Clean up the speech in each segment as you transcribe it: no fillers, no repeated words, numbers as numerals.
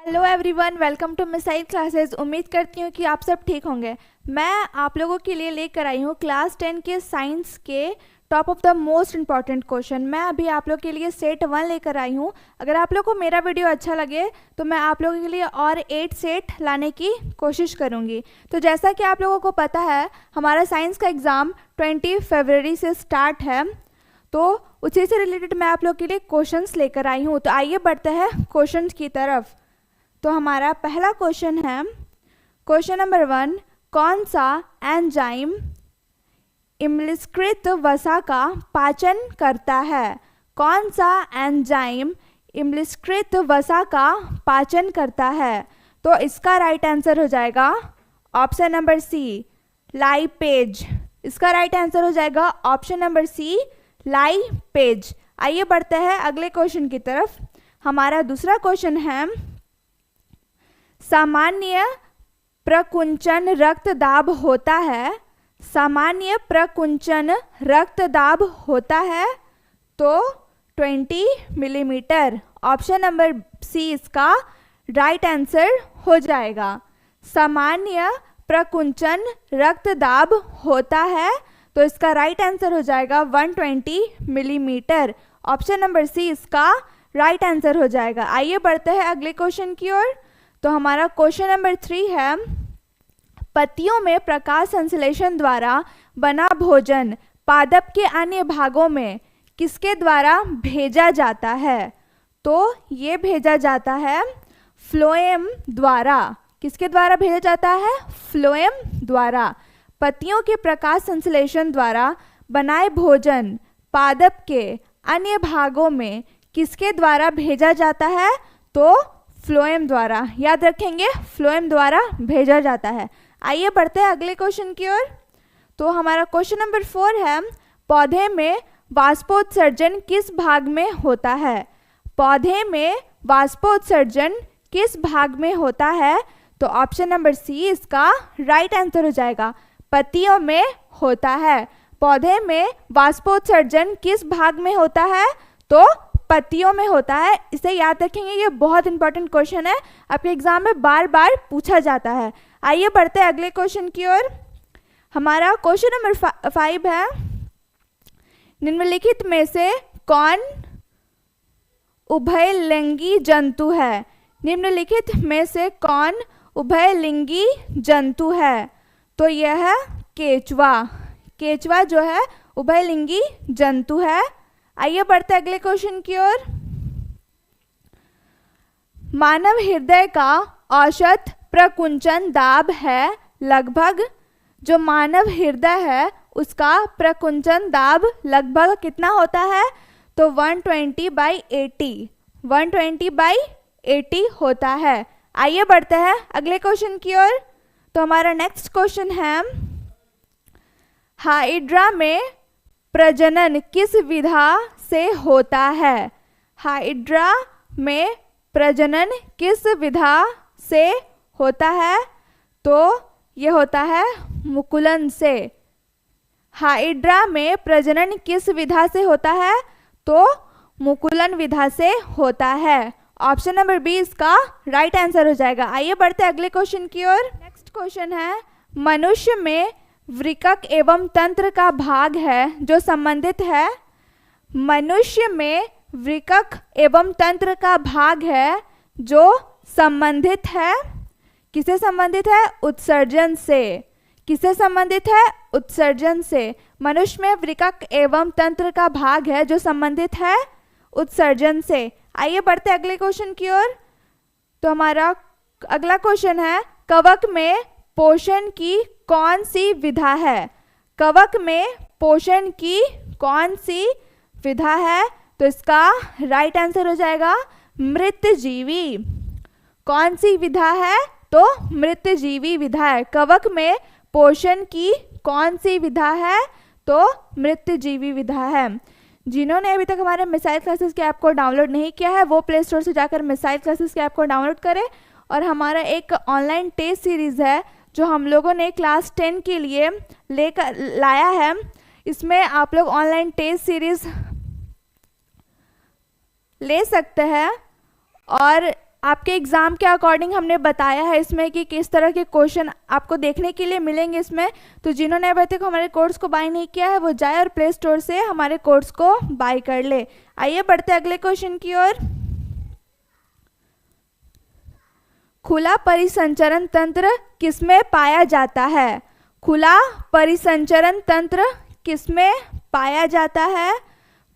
Hello everyone, welcome to Missile Classes. उम्मीद करती हूँ कि आप सब ठीक होंगे। मैं आप लोगों के लिए लेकर आई हूँ क्लास 10 के साइंस के top of the most important question. मैं अभी आप लोग के लिए सेट 1 लेकर आई हूँ। अगर आप लोग को मेरा वीडियो अच्छा लगे तो मैं आप लोगों के लिए और 8 सेट लाने की कोशिश करूँगी। तो जैसा कि आप लोगों को पता है, हमारा साइंस का एग्ज़ाम 20 फरवरी से स्टार्ट है, तो उसी से रिलेटेड मैं आप लोग के लिए क्वेश्चंस लेकर आई हूँ। तो आइए बढ़ते हैं क्वेश्चंस की तरफ। तो हमारा पहला क्वेश्चन है, क्वेश्चन नंबर 1, कौन सा एंजाइम इम्लिस्कृत वसा का पाचन करता है? कौन सा एंजाइम इम्लिस्कृत वसा का पाचन करता है? तो इसका राइट आंसर हो जाएगा ऑप्शन नंबर सी, लाइपेज। इसका राइट आंसर हो जाएगा ऑप्शन नंबर सी, लाइपेज। आइए बढ़ते हैं अगले क्वेश्चन की तरफ। हमारा दूसरा क्वेश्चन है, सामान्य प्रकुंचन रक्तदाब होता है। सामान्य प्रकुंचन रक्तदाब होता है तो 20 मिलीमीटर। ऑप्शन नंबर सी इसका राइट आंसर हो जाएगा। सामान्य प्रकुंचन रक्तदाब होता है तो इसका राइट आंसर हो जाएगा 120 मिलीमीटर। ऑप्शन नंबर सी इसका राइट आंसर हो जाएगा। आइए बढ़ते हैं अगले क्वेश्चन की ओर। तो हमारा क्वेश्चन नंबर 3 है, पत्तियों में प्रकाश संश्लेषण द्वारा बना भोजन पादप के अन्य भागों में किसके द्वारा भेजा जाता है? तो ये भेजा जाता है फ्लोएम द्वारा। किसके द्वारा भेजा जाता है? फ्लोएम द्वारा। पत्तियों के प्रकाश संश्लेषण द्वारा बनाए भोजन पादप के अन्य भागों में किसके द्वारा भेजा जाता है? तो फ्लोएम द्वारा। याद रखेंगे, फ्लोएम द्वारा भेजा जाता है। आइए बढ़ते हैं अगले क्वेश्चन की ओर। तो हमारा क्वेश्चन नंबर 4 है, पौधे में वाष्पोत्सर्जन किस भाग में होता है? पौधे में वाष्पोत्सर्जन किस भाग में होता है? तो ऑप्शन नंबर सी इसका राइट आंसर हो जाएगा, पत्तियों में होता है। पौधे में वाष्पोत्सर्जन किस भाग में होता है? तो पत्तियों में होता है। इसे याद रखेंगे, ये बहुत इंपॉर्टेंट क्वेश्चन है, आपके एग्जाम में बार बार पूछा जाता है। आइए बढ़ते हैं अगले क्वेश्चन की ओर। हमारा क्वेश्चन नंबर 5 है, निम्नलिखित में से कौन उभयलिंगी जंतु है? निम्नलिखित में से कौन उभयलिंगी जंतु है? तो यह है केचुआ। केचुआ जो है उभयलिंगी जंतु है। आइए बढ़ते अगले क्वेश्चन की ओर। मानव हृदय का औसत प्रकुंचन दाब है लगभग, जो मानव हृदय है उसका प्रकुंचन दाब लगभग कितना होता है? तो 120/80। 120/80 होता है। आइए बढ़ते हैं अगले क्वेश्चन की ओर। तो हमारा नेक्स्ट क्वेश्चन है, हाइड्रा में प्रजनन किस विधा से होता है? हाइड्रा में प्रजनन किस विधा से होता है? तो यह होता है मुकुलन से। हाइड्रा में प्रजनन किस विधा से होता है? तो मुकुलन विधा से होता है। ऑप्शन नंबर बी इसका राइट आंसर हो जाएगा। आइए बढ़ते अगले क्वेश्चन की ओर। नेक्स्ट क्वेश्चन है, मनुष्य में वृक्क एवं तंत्र का भाग है जो संबंधित है। मनुष्य में वृक्क एवं तंत्र का भाग है जो संबंधित है। किससे संबंधित है? उत्सर्जन से। किससे संबंधित है? उत्सर्जन से। मनुष्य में वृक्क एवं तंत्र का भाग है जो संबंधित है उत्सर्जन से। आइए बढ़ते अगले क्वेश्चन की ओर। तो हमारा अगला क्वेश्चन है, कवक में पोषण की कौन सी विधा है? कवक में पोषण की कौन सी विधा है? तो इसका राइट आंसर हो जाएगा मृतजीवी। कौन सी विधा है? तो मृतजीवी विधा है। कवक में पोषण की कौन सी विधा है? तो मृतजीवी विधा है। जिन्होंने अभी तक हमारे मिसाइल क्लासेस के ऐप को डाउनलोड नहीं किया है, वो प्ले स्टोर से जाकर मिसाइल क्लासेस के ऐप को डाउनलोड करें। और हमारा एक ऑनलाइन टेस्ट सीरीज़ है जो हम लोगों ने क्लास 10 के लिए लेकर लाया है। इसमें आप लोग ऑनलाइन टेस्ट सीरीज़ ले सकते हैं और आपके एग्ज़ाम के अकॉर्डिंग हमने बताया है इसमें कि किस तरह के क्वेश्चन आपको देखने के लिए मिलेंगे इसमें। तो जिन्होंने अभी तक हमारे कोर्स को बाय नहीं किया है वो जाए और प्ले स्टोर से हमारे कोर्स को बाय कर ले। आइए बढ़ते अगले क्वेश्चन की ओर। खुला परिसंचरण तंत्र किसमें पाया जाता है? खुला परिसंचरण तंत्र किसमें पाया जाता है?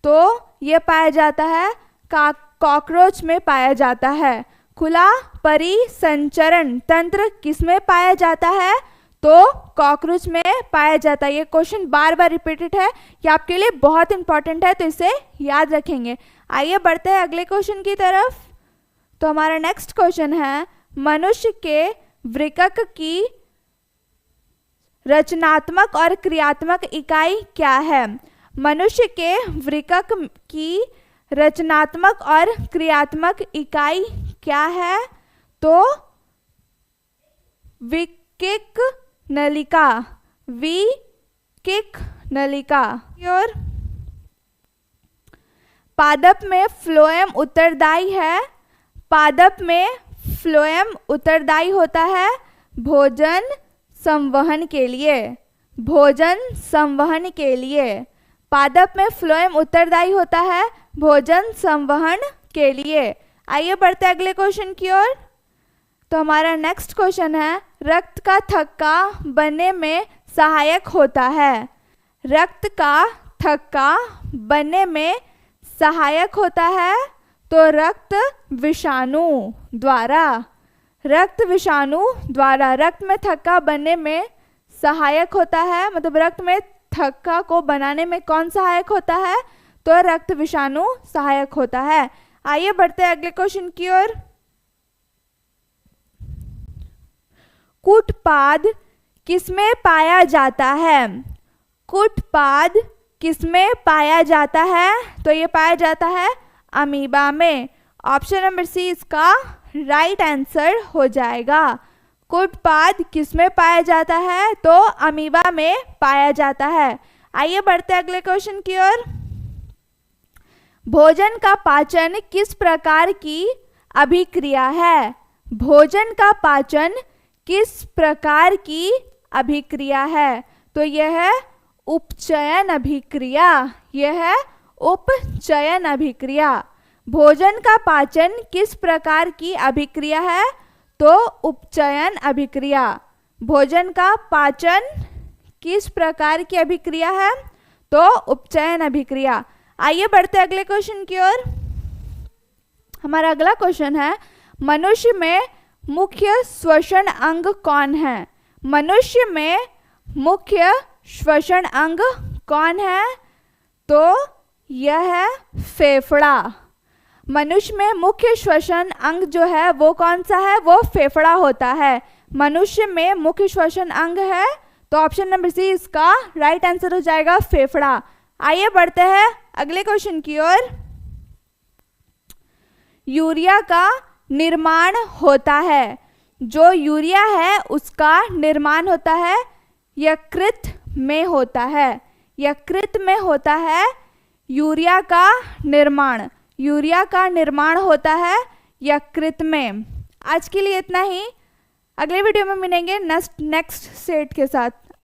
तो ये पाया जाता है कॉकरोच में पाया जाता है। खुला परिसंचरण तंत्र किसमें पाया जाता है? तो कॉकरोच में पाया जाता है। ये क्वेश्चन बार बार रिपीटेड है, ये आपके लिए बहुत इंपॉर्टेंट है, तो इसे याद रखेंगे। आइए बढ़ते हैं अगले क्वेश्चन की तरफ। तो हमारा नेक्स्ट क्वेश्चन है, मनुष्य के वृक्क की रचनात्मक और क्रियात्मक इकाई क्या है? मनुष्य के वृक्क की रचनात्मक और क्रियात्मक इकाई क्या है? तो विकिक नलिका, विकिक नलिका। और पादप में फ्लोएम उत्तरदायी है। पादप में फ्लोएम उत्तरदायी होता है भोजन संवहन के लिए। भोजन संवहन के लिए पादप में फ्लोएम उत्तरदायी होता है भोजन संवहन के लिए। आइए बढ़ते अगले क्वेश्चन की ओर। तो हमारा नेक्स्ट क्वेश्चन है, रक्त का थक्का बनने में सहायक होता है। रक्त का थक्का बनने में सहायक होता है तो रक्त विषाणु द्वारा। रक्त विषाणु द्वारा रक्त में थक्का बनने में सहायक होता है, मतलब रक्त में थक्का को बनाने में कौन सहायक होता है? तो रक्त विषाणु सहायक होता है। आइए बढ़ते हैं अगले क्वेश्चन की ओर। कूटपाद किसमें पाया जाता है? कूटपाद किसमें पाया जाता है? तो ये पाया जाता है अमीबा में। ऑप्शन नंबर सी इसका राइट आंसर हो जाएगा। कूटपाद किसमें पाया जाता है? तो अमीबा में पाया जाता है। आइए बढ़ते अगले क्वेश्चन की ओर। भोजन का पाचन किस प्रकार की अभिक्रिया है? भोजन का पाचन किस प्रकार की अभिक्रिया है? तो यह है उपचयन अभिक्रिया। यह है उपचयन अभिक्रिया। भोजन का पाचन किस प्रकार की अभिक्रिया है? तो उपचयन अभिक्रिया। भोजन का पाचन किस प्रकार की अभिक्रिया है? तो उपचयन अभिक्रिया। आइए बढ़ते अगले क्वेश्चन की ओर। हमारा अगला क्वेश्चन है, मनुष्य में मुख्य श्वसन अंग कौन है? मनुष्य में मुख्य श्वसन अंग कौन है? तो यह है फेफड़ा। मनुष्य में मुख्य श्वसन अंग जो है वो कौन सा है? वो फेफड़ा होता है। मनुष्य में मुख्य श्वसन अंग है तो ऑप्शन नंबर सी इसका राइट आंसर हो जाएगा, फेफड़ा। आइए बढ़ते हैं अगले क्वेश्चन की ओर। यूरिया का निर्माण होता है। जो यूरिया है उसका निर्माण होता है यकृत में होता है। यकृत में होता है यूरिया का निर्माण। यूरिया का निर्माण होता है यकृत में। आज के लिए इतना ही। अगले वीडियो में मिलेंगे नेक्स्ट सेट के साथ।